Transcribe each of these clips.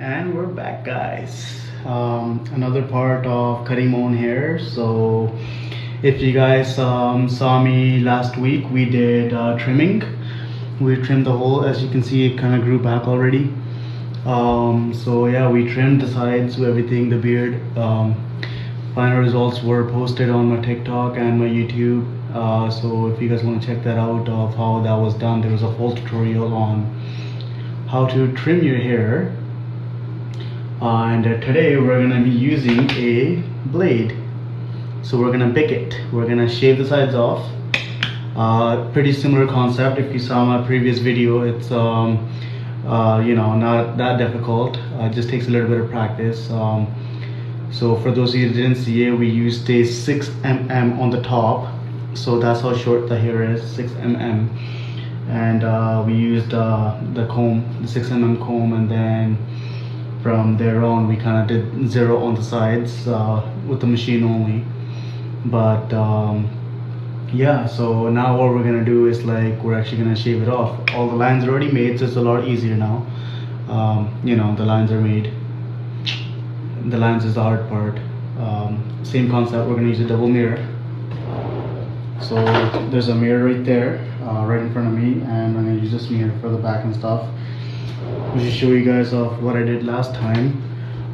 And we're back, guys. Another part of cutting my own hair. So if you guys saw me last week, we did trimming. We trimmed the whole, as you can see, it kind of grew back already. So yeah, we trimmed the sides, everything, the beard. Final results were posted on my TikTok and my YouTube. So if you guys want to check that out of how that was done, there was a full tutorial on how to trim your hair. And today we're gonna be using a blade. So we're gonna pick it. We're gonna shave the sides off. Pretty similar concept. If you saw my previous video, it's not that difficult. It just takes a little bit of practice. So for those of you who didn't see it, we used a 6 mm on the top. So that's how short the hair is, 6 mm. And we used the comb, the 6 mm comb, and then from there on we kind of did 0 on the sides with the machine only. But yeah, so now what we're gonna do is we're actually gonna shave it off. All the lines are already made, so it's a lot easier now. The lines are made. The lines is the hard part. Same concept. We're gonna use a double mirror. So there's a mirror right there, right in front of me, and I'm gonna use this mirror for the back and stuff. I'll just show you guys of what I did last time.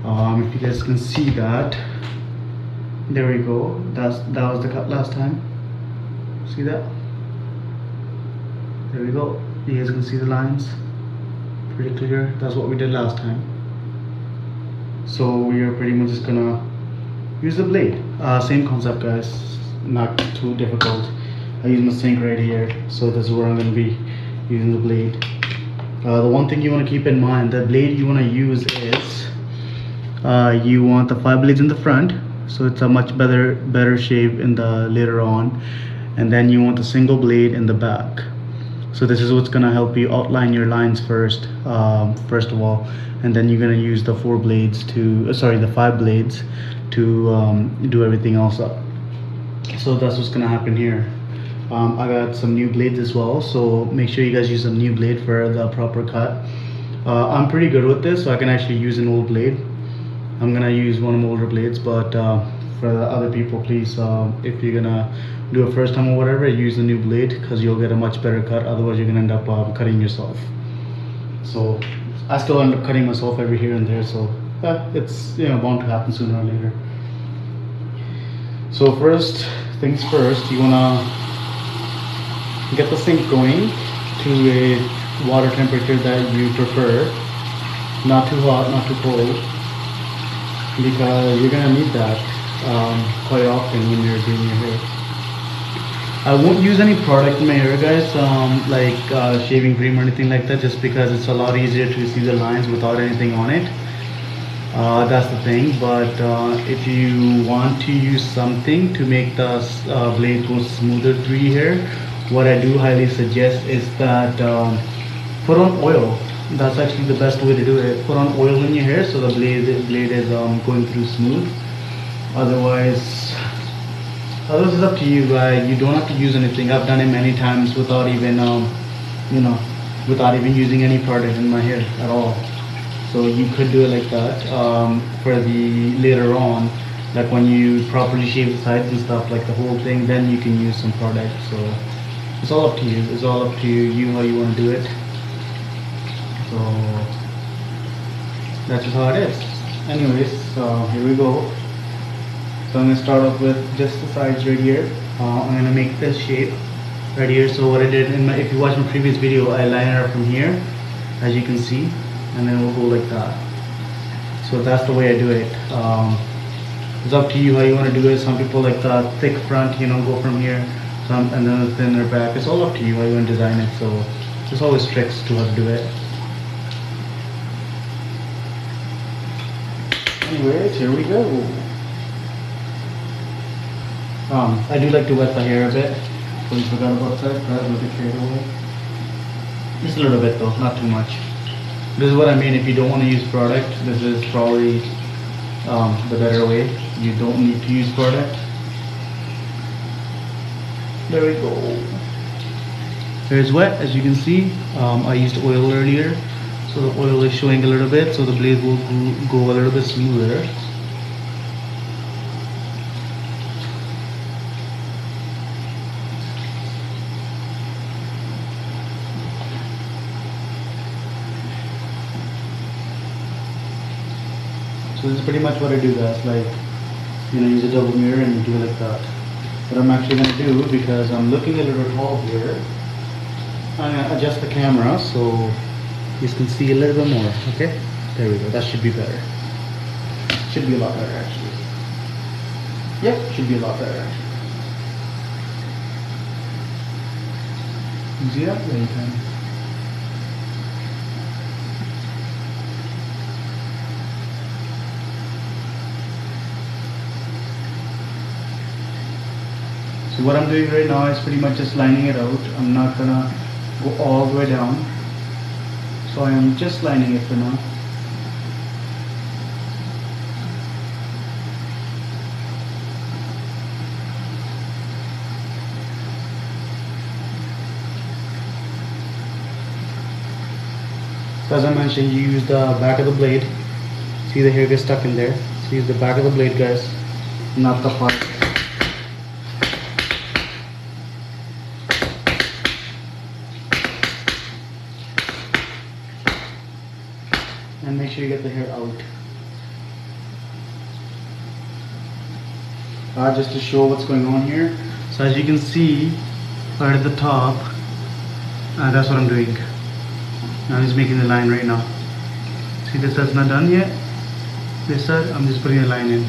If you guys can see that, there we go. That was the cut last time. See that? There we go. You guys can see the lines. Pretty clear. That's what we did last time. So we are pretty much just gonna use the blade. Same concept, guys. Not too difficult. I use my sink right here, so this is where I'm gonna be using the blade. The one thing you want to keep in mind, the blade you want to use is you want the 5 blades in the front, so it's a much better shape in the later on, and then you want the single blade in the back. So this is what's gonna help you outline your lines first of all, and then you're gonna use the the 5 blades to do everything else up. So that's what's gonna happen here. I got some new blades as well, so make sure you guys use a new blade for the proper cut. I'm pretty good with this, so I can actually use an old blade. I'm gonna use one of my older blades, but for the other people, please, if you're gonna do it first time or whatever, use the new blade, because you'll get a much better cut. Otherwise you're gonna end up cutting yourself. So I still end up cutting myself every here and there, so it's bound to happen sooner or later. So first things first, you wanna get the sink going to a water temperature that you prefer. Not too hot, not too cold, because you're gonna need that quite often when you're doing your hair. I won't use any product in my hair, guys, like shaving cream or anything like that, just because it's a lot easier to see the lines without anything on it. That's the thing. But if you want to use something to make the blade go smoother through your hair, what I do highly suggest is that put on oil. That's actually the best way to do it. Put on oil in your hair so the blade is going through smooth. Otherwise it's up to you. You don't have to use anything. I've done it many times without even without even using any product in my hair at all. So you could do it like that for the later on, like when you properly shave the sides and stuff, like the whole thing, then you can use some product. So it's all up to you. It's all up to you how you want to do it. So that's just how it is. Anyways, here we go. So I'm gonna start off with just the sides right here. I'm gonna make this shape right here. So what I did if you watch my previous video, I line it up from here, as you can see, and then we'll go like that. So that's the way I do it. It's up to you how you want to do it. Some people like the thick front, go from here, and then the thinner back. It's all up to you how you want to design it. So there's always tricks to how to do it. Anyways, here we go. I do like to wet the hair a bit. So you forgot about that. With the fade away. Just a little bit though, not too much. This is what I mean. If you don't want to use product, this is probably the better way. You don't need to use product. There we go. Hair is wet, as you can see. I used oil earlier, So the oil is showing a little bit, so the blade will go a little bit smoother. So this is pretty much what I do, guys. Like, you know, use a double mirror and do it like that. What I'm actually going to do, because I'm looking a little tall here, I'm going to adjust the camera so you can see a little bit more. Okay, there we go. That should be better. Should be a lot better actually. Yep, should be a lot better actually. See that? Yeah, you can. So what I'm doing right now is pretty much just lining it out. I'm not gonna go all the way down. So I am just lining it for now. So as I mentioned, you use the back of the blade. See the hair gets stuck in there. So use the back of the blade, guys, not the front. And make sure you get the hair out. Just to show what's going on here. So as you can see, right at the top, that's what I'm doing. I'm just making the line right now. See, this side's not done yet. This side, I'm just putting a line in.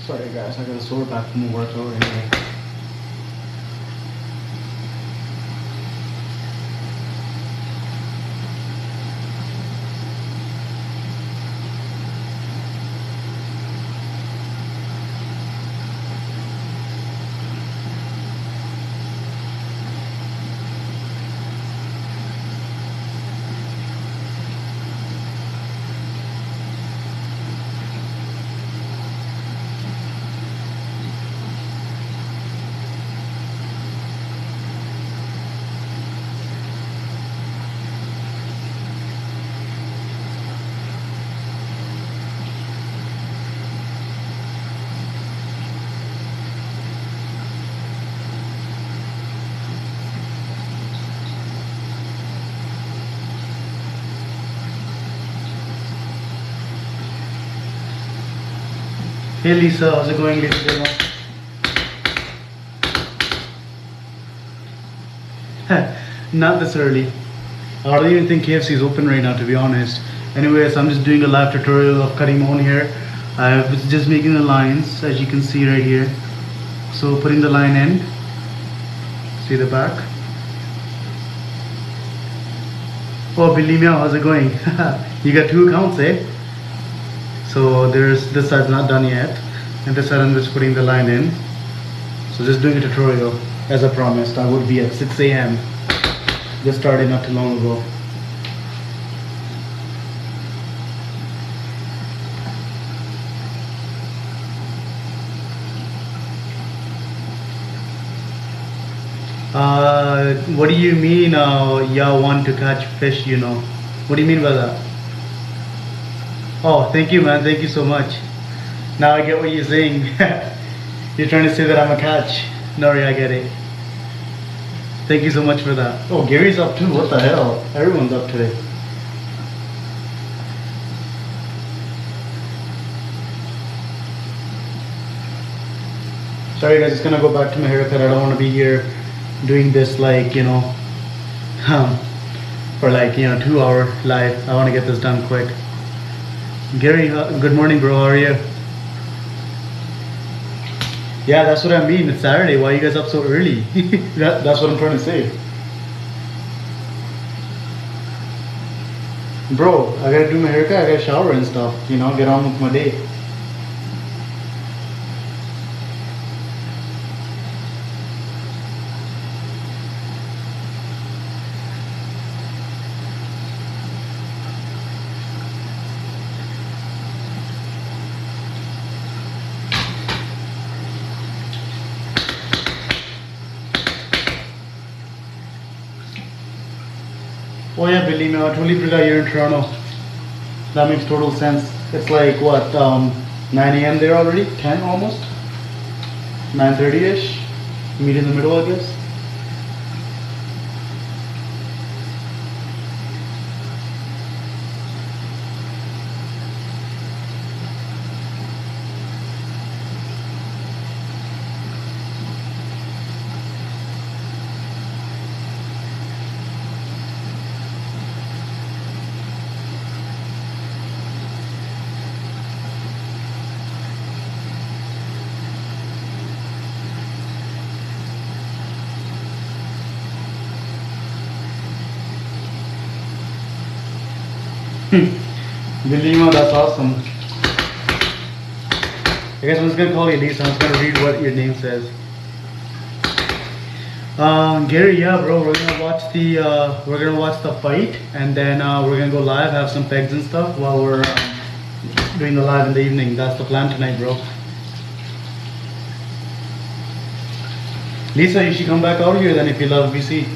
Sorry guys, I got a sore back from the workout anyway. Hey Lisa, how's it going, Lisa? Not this early. I don't even think KFC is open right now, to be honest. Anyways, I'm just doing a live tutorial of cutting my own hair. I was just making the lines, as you can see right here. So putting the line in. See the back. Oh, Billy Meow, how's it going? You got 2 accounts, eh? So there's this side's not done yet, and this side I'm just putting the line in. So just doing a tutorial, as I promised. I would be at 6 a.m. Just started not too long ago. What do you mean, y'all want to catch fish, you know? What do you mean by that? Oh, thank you, man. Thank you so much. Now I get what you're saying. You're trying to say that I'm a catch. Nori, I get it. Thank you so much for that. Oh, Gary's up too. What the hell? Everyone's up today. Sorry guys, just gonna go back to my haircut. I don't want to be here doing this like, you know, for like, you know, 2-hour live. I want to get this done quick. Gary, good morning bro, how are you? Yeah, that's what I mean. It's Saturday. Why are you guys up so early? That's what I'm trying to say. Bro, I gotta do my haircut, I gotta shower and stuff, you know, get on with my day. Oh yeah, believe me, I totally forgot you're in Toronto. That makes total sense. It's like what, 9 a.m. there already? 10 almost? 9:30ish? Meet in the middle, I guess. Believe me, that's awesome. I guess I'm just gonna call you Lisa. I'm just gonna read what your name says. Gary, yeah, bro, we're gonna watch the fight, and then we're gonna go live, have some pegs and stuff while we're doing the live in the evening. That's the plan tonight, bro. Lisa, you should come back out here then if you love BC.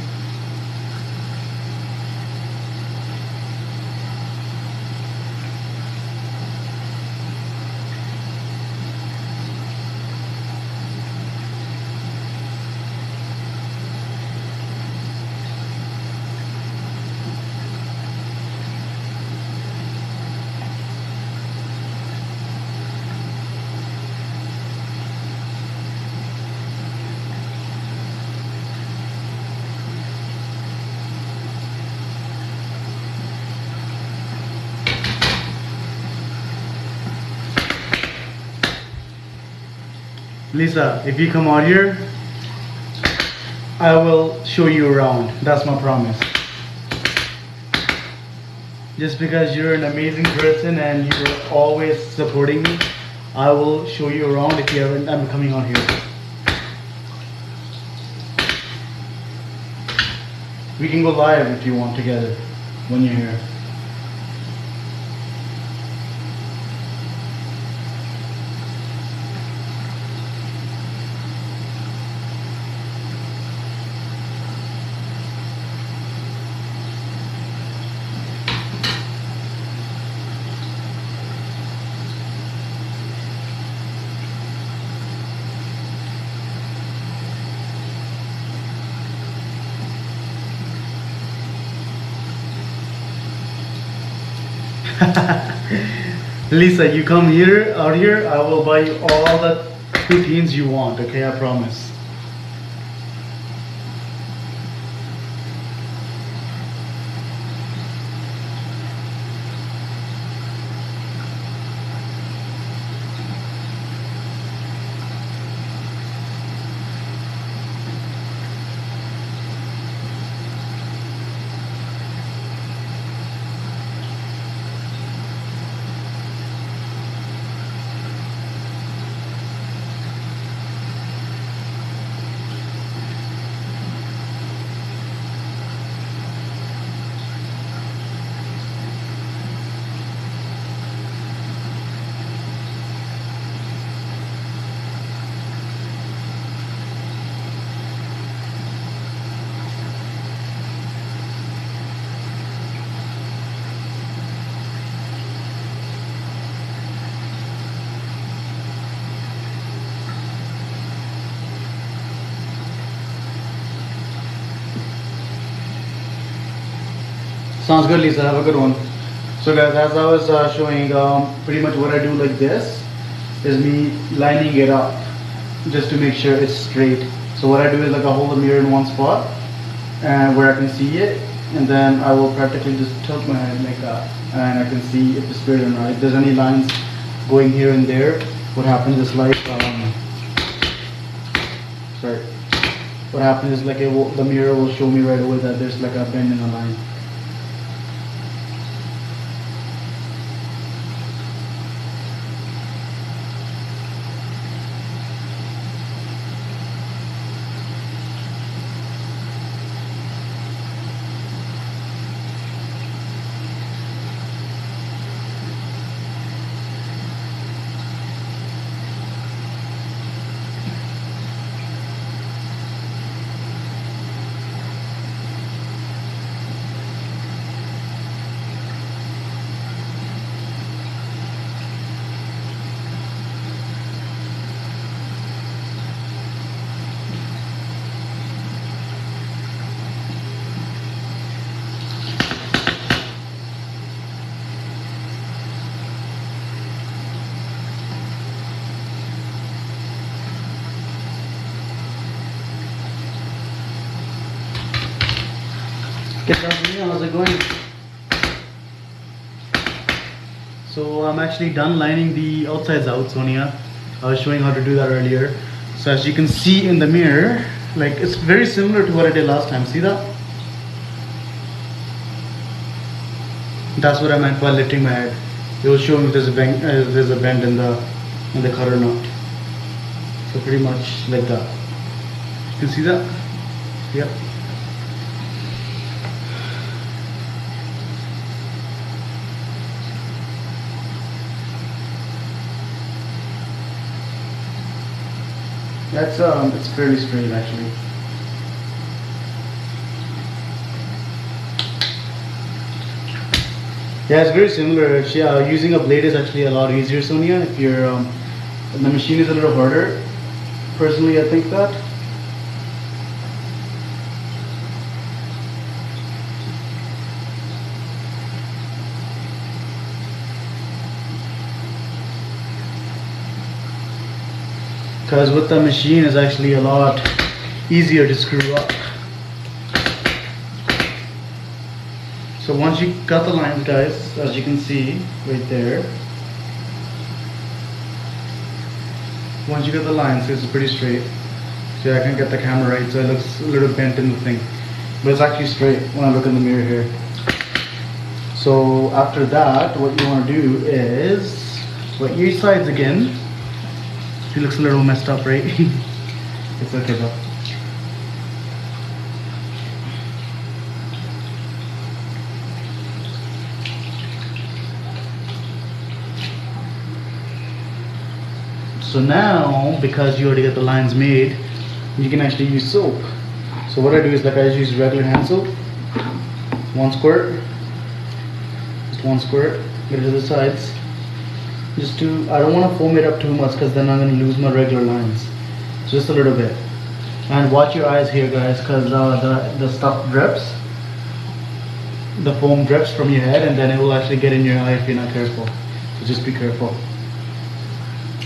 Lisa, if you come out here, I will show you around. That's my promise. Just because you're an amazing person and you're always supporting me, I will show you around if you ever I'm coming out here. We can go live if you want together when you're here. Lisa, you come here, out here, I will buy you all the poutines you want, okay? I promise. Sounds good, Lisa. Have a good one. So guys, as I was showing, pretty much what I do like this is me lining it up just to make sure it's straight. So what I do is like I hold the mirror in one spot and where I can see it, and then I will practically just tilt my head like that, and I can see if it's straight or not. If there's any lines going here and there, what happens is like Sorry. What happens is like the mirror will show me right away that there's like a bend in the line. How's it going? So I'm actually done lining the outsides out, Sonia. I was showing how to do that earlier. So as you can see in the mirror, like it's very similar to what I did last time. See that? That's what I meant by lifting my head. It will show me if there's a bend in the cutter nut. So pretty much like that. You can see that? Yep. That's it's fairly straight actually. Yeah, it's very similar. Using a blade is actually a lot easier, Sonia. If you're the machine is a little harder. Personally, I think that. Because with the machine is actually a lot easier to screw up. So once you cut the lines, guys, as you can see right there, once you get the lines, it's pretty straight. So I can get the camera right, so it looks a little bent in the thing, but it's actually straight when I look in the mirror here. So after that, what you want to do is wet your sides again. It looks a little messed up, right? It's okay though. So now, because you already got the lines made, you can actually use soap. So what I do is like I just use regular hand soap. One squirt. Just one squirt. Get it to the sides. I don't want to foam it up too much because then I'm going to lose my regular lines. So just a little bit. And watch your eyes here, guys, because the stuff drips. The foam drips from your head and then it will actually get in your eye if you're not careful. So just be careful.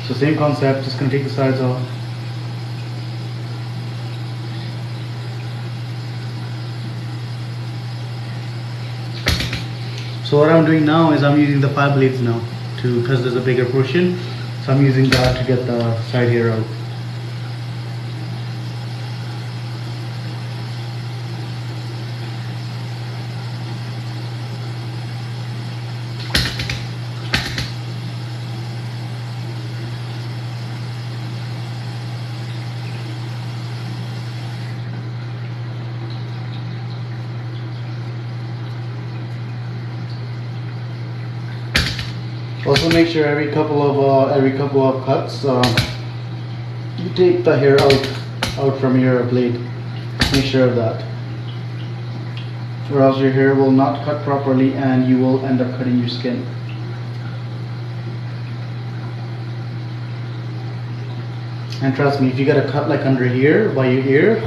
So same concept, just going to take the sides off. So what I'm doing now is I'm using the 5 blades now. Because there's a bigger portion, so I'm using that to get the side hair out. Also make sure every couple of cuts you take the hair out from your blade. Make sure of that, or else your hair will not cut properly and you will end up cutting your skin. And trust me, if you get a cut like under here by your ear,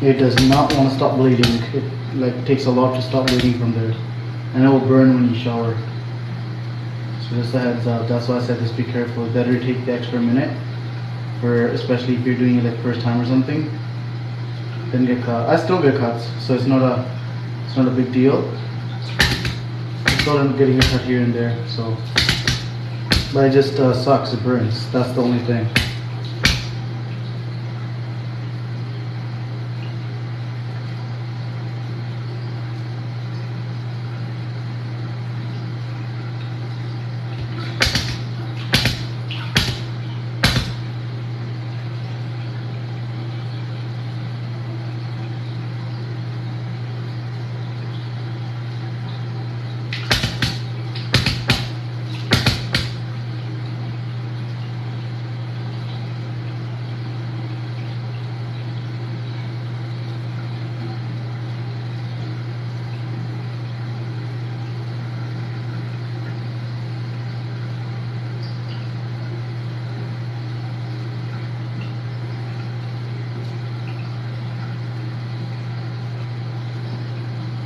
it does not want to stop bleeding. It like takes a lot to stop bleeding from there, and it will burn when you shower. So just a heads up. That's why I said just be careful. It's better to take the extra minute, especially if you're doing it like first time or something. Then get cut. I still get cuts, so it's not a big deal. I still end up getting a cut here and there. So, but it just sucks. It burns. That's the only thing.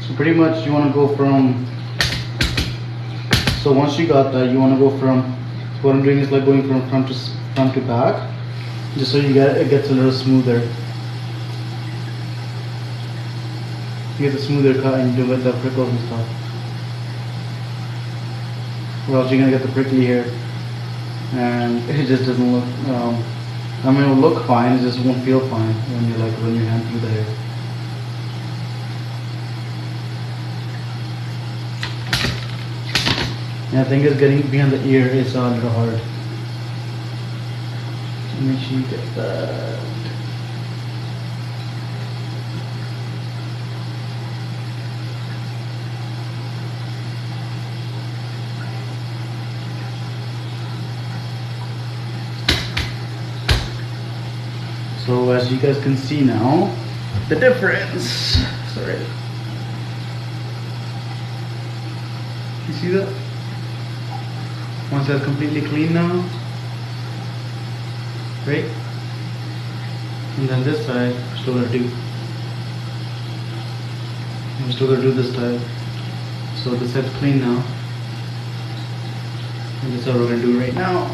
So pretty much you want to go from, so once you got that, you want to go from, so what I'm doing is like going from front to back, just so you get, it gets a little smoother. You get a smoother cut and you don't get the prickles and stuff. Or else you're gonna get the prickly hair, and it just doesn't look. I mean, it'll look fine. It just won't feel fine when you run your hand through the hair. And the thing is, getting behind the ear is a little hard. So make sure you get that. So as you guys can see now, the difference. Sorry. You see that? Once that's completely clean now, right? And then this side, we're still gonna do. We're still gonna do this side. So this side's clean now. And this is what we're gonna do right now.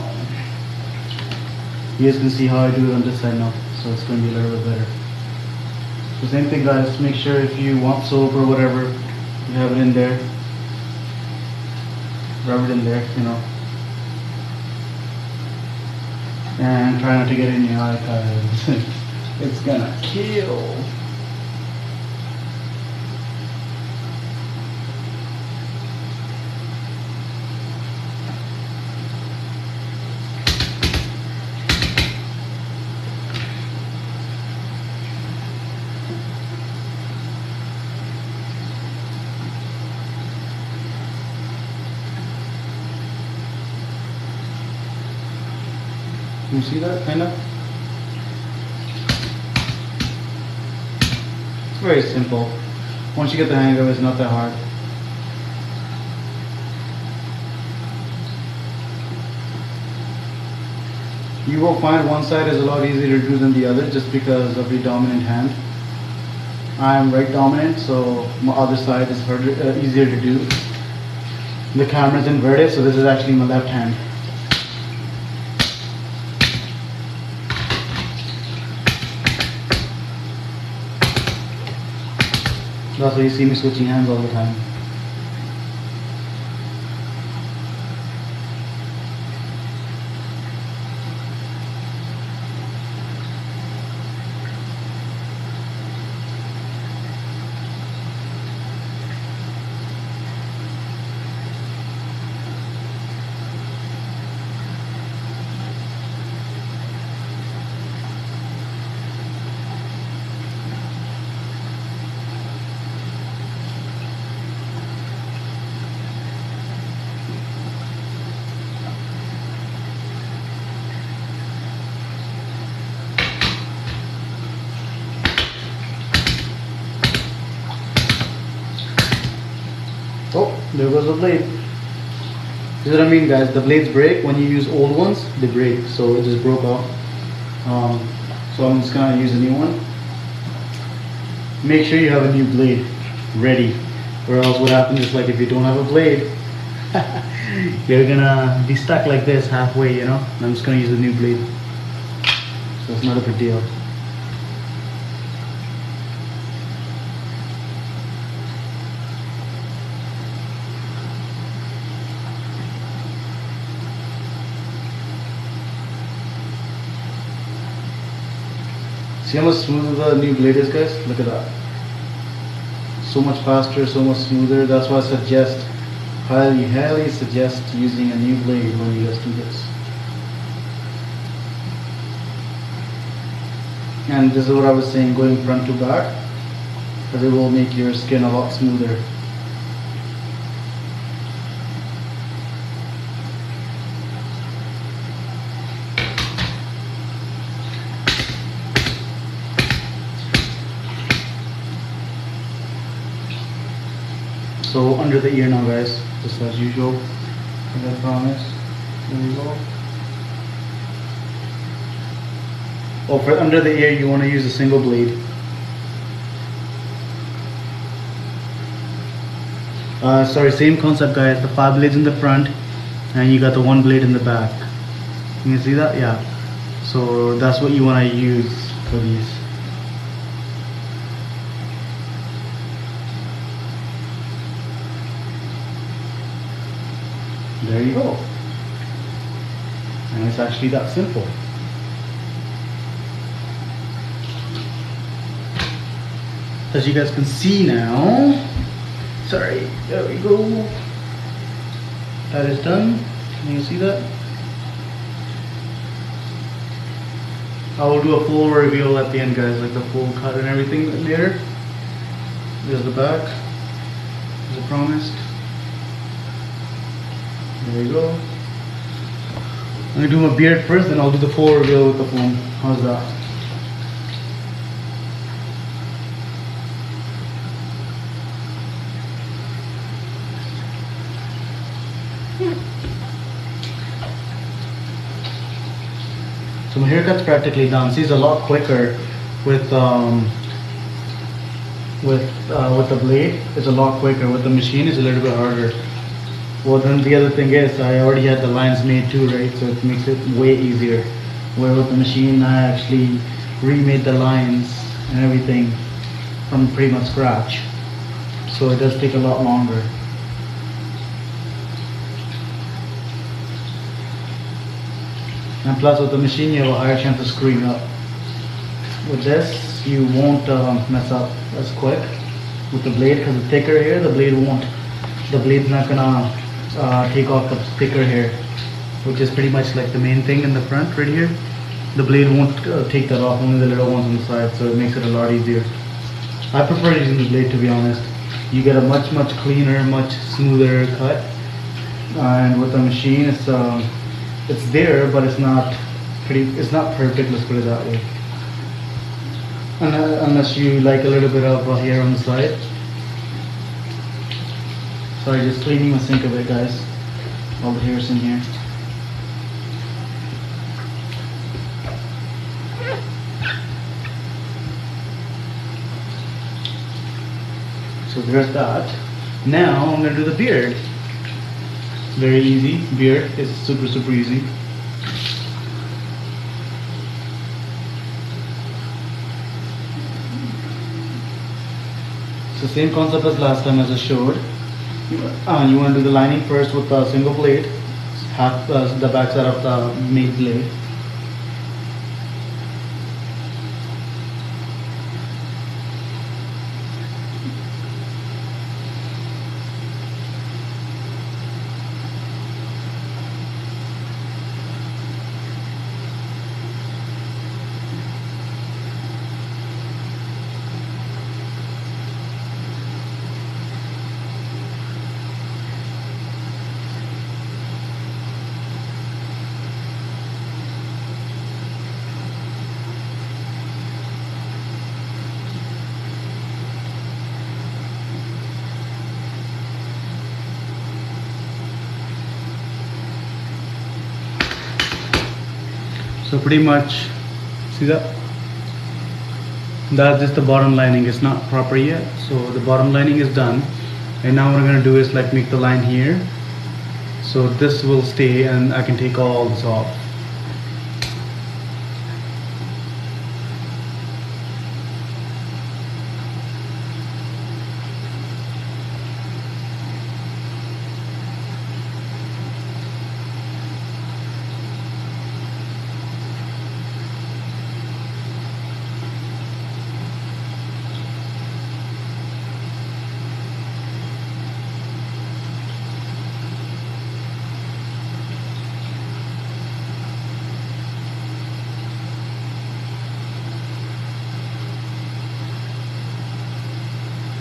You guys can see how I do it on this side now. So it's going to be a little bit better. So same thing guys, make sure if you want soap or whatever, you have it in there. Rub it in there, you know. And try not to get it in your eye because it's gonna kill. You see that, kind of? It's very simple. Once you get the hang of it, it's not that hard. You will find one side is a lot easier to do than the other just because of your dominant hand. I'm right dominant, so my other side is harder, easier to do. The camera's inverted, so this is actually my left hand. That's why you see me switching hands all the time. Oh, there goes the blade. This is what I mean guys, the blades break when you use old ones, they break, so it just broke off. So I'm just gonna use a new one. Make sure you have a new blade ready, or else what happens is like if you don't have a blade, you're gonna be stuck like this halfway, you know. And I'm just gonna use a new blade, so it's not a big deal. See how much smoother the new blade is, guys? Look at that. So much faster, so much smoother. That's why I suggest, highly suggest using a new blade when you guys do this. And this is what I was saying, going front to back, because it will make your skin a lot smoother. So under the ear now guys, just as usual, as I promised. There we go. Oh, for under the ear you want to use a single blade. Sorry, same concept guys, the 5 blades in the front and you got the 1 blade in the back. You can see that? Yeah. So that's what you want to use for these. There you go. And it's actually that simple. As you guys can see now, sorry, there we go. That is done. Can you see that? I will do a full reveal at the end guys, like the full cut and everything later. There's the back, as I promised. There you go. I'm gonna do my beard first, then I'll do the full reveal with the foam. How's that? So my haircut's practically done. See, it's a lot quicker with the blade. It's a lot quicker. With the machine, it's a little bit harder. Well, then the other thing is, I already had the lines made too, right? So it makes it way easier. Where with the machine, I actually remade the lines and everything from pretty much scratch. So it does take a lot longer. And plus with the machine you have a higher chance of screwing up. With this you won't mess up as quick. With the blade, because it's thicker here, the blade's not gonna take off the thicker hair, which is pretty much like the main thing in the front right here. The blade won't take that off, only the little ones on the side, so it makes it a lot easier. I prefer using the blade, to be honest. You get a much cleaner, much smoother cut, and with the machine it's there, but it's not perfect, let's put it that way. Unless you like a little bit of hair on the side. Sorry, just cleaning my sink a bit guys. All the hair's in here. So there's that. Now I'm gonna do the beard. Very easy. Beard is super easy. It's the same concept as last time as I showed. You want to do the lining first with a single blade, half the back side of the made blade. So pretty much, see that? That's just the bottom lining. It's not proper yet. So the bottom lining is done. And now what I'm going to do is like make the line here. So this will stay and I can take all this off.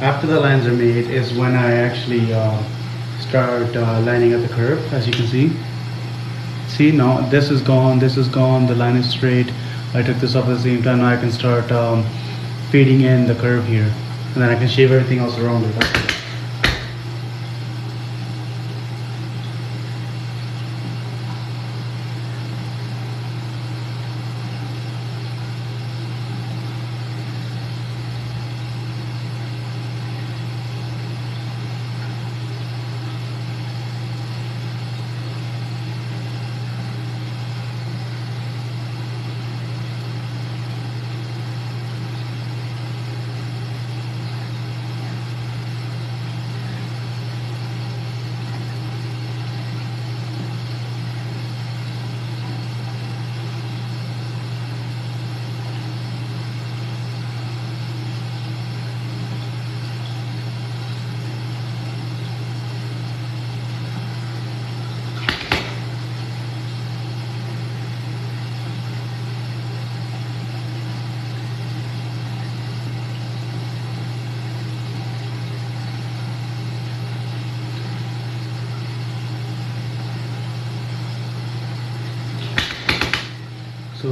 After the lines are made is when I actually start lining up the curve, as you can see. See, now this is gone, the line is straight. I took this off at the same time. Now I can start fading in the curve here, and then I can shave everything else around it. That's it.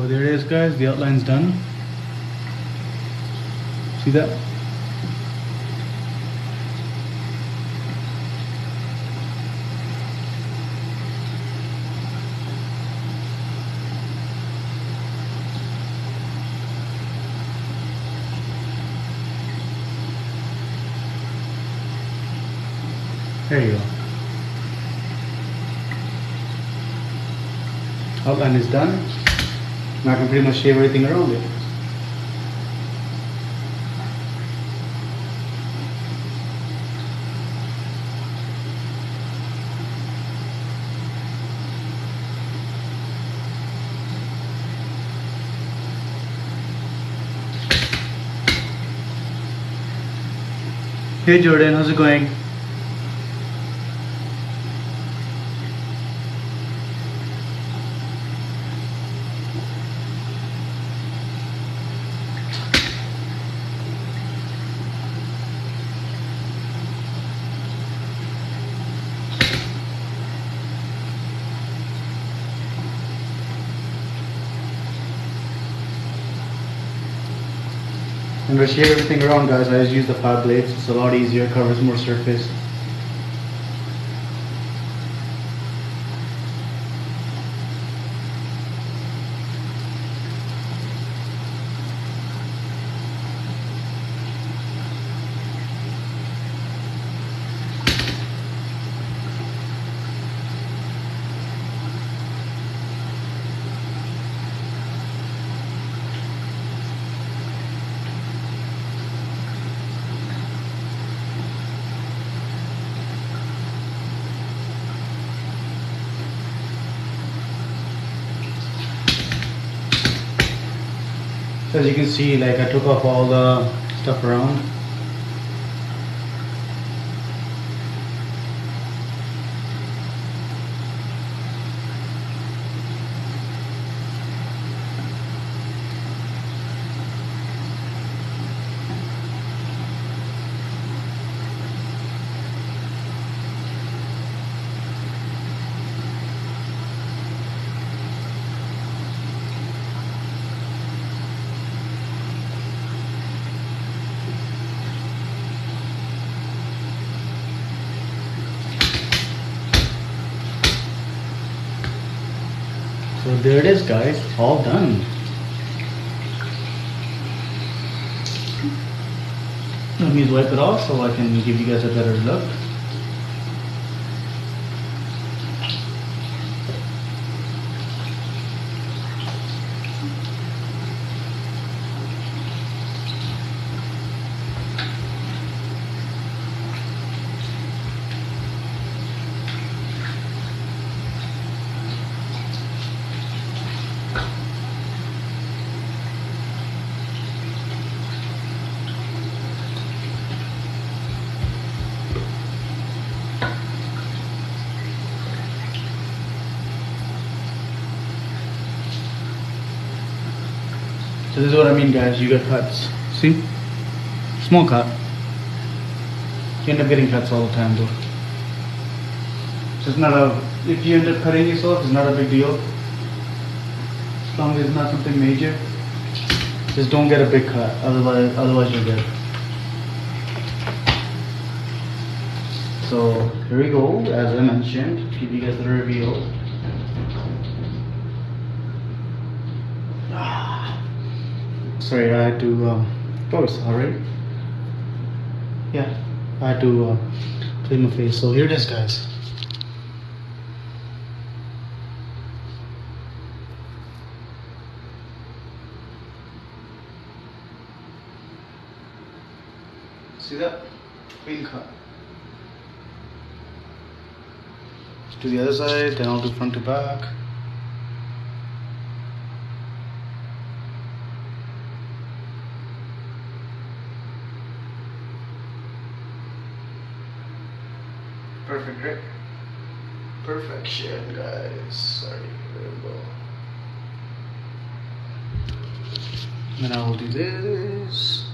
So there it is, guys, the outline's done. See that? There you go. Outline is done. Now I can pretty much shave everything around it. Hey Jordan, how's it going? And to shave everything around, guys, I just use the flat blades. It's a lot easier, covers more surface. So as you can see, like I took off all the stuff around. So there it is, guys, all done. Let me wipe it off so I can give you guys a better look. So this is what I mean, guys. You get cuts. See? Small cut. You end up getting cuts all the time, though. So it's not a... If you end up cutting yourself, it's not a big deal. As long as it's not something major. Just don't get a big cut. Otherwise you'll get it. So here we go. As I mentioned, give you guys the reveal. Sorry, I had to, oh, it's alright. Yeah, I had to clean my face. So here it is, guys. See that? Clean cut. To the other side, then I'll do front to back. Perfect, right? Perfection, guys. Sorry, there we go. Then I will do this.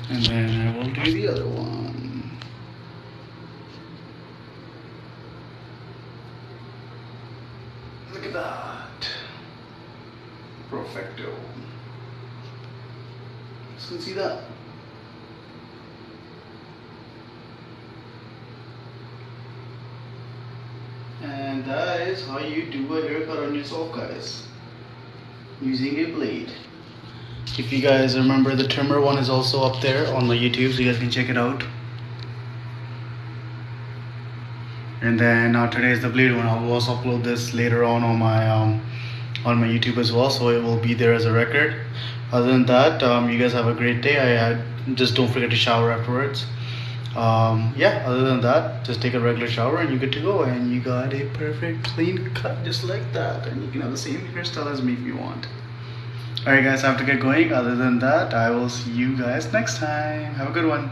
And then I will do the other one. Perfecto. You can see that. And that is how you do a haircut on yourself, guys, using a blade. If you guys remember, the trimmer one is also up there on my YouTube, so you guys can check it out. And then today is the blade one. I will also upload this later on my YouTube as well, so it will be there as a record. Other than that, you guys have a great day. Just don't forget to shower afterwards. Yeah, other than that, just take a regular shower and you're good to go, and you got a perfect clean cut just like that, and you can have the same hairstyle as me if you want. Alright guys, I have to get going. Other than that, I will see you guys next time. Have a good one.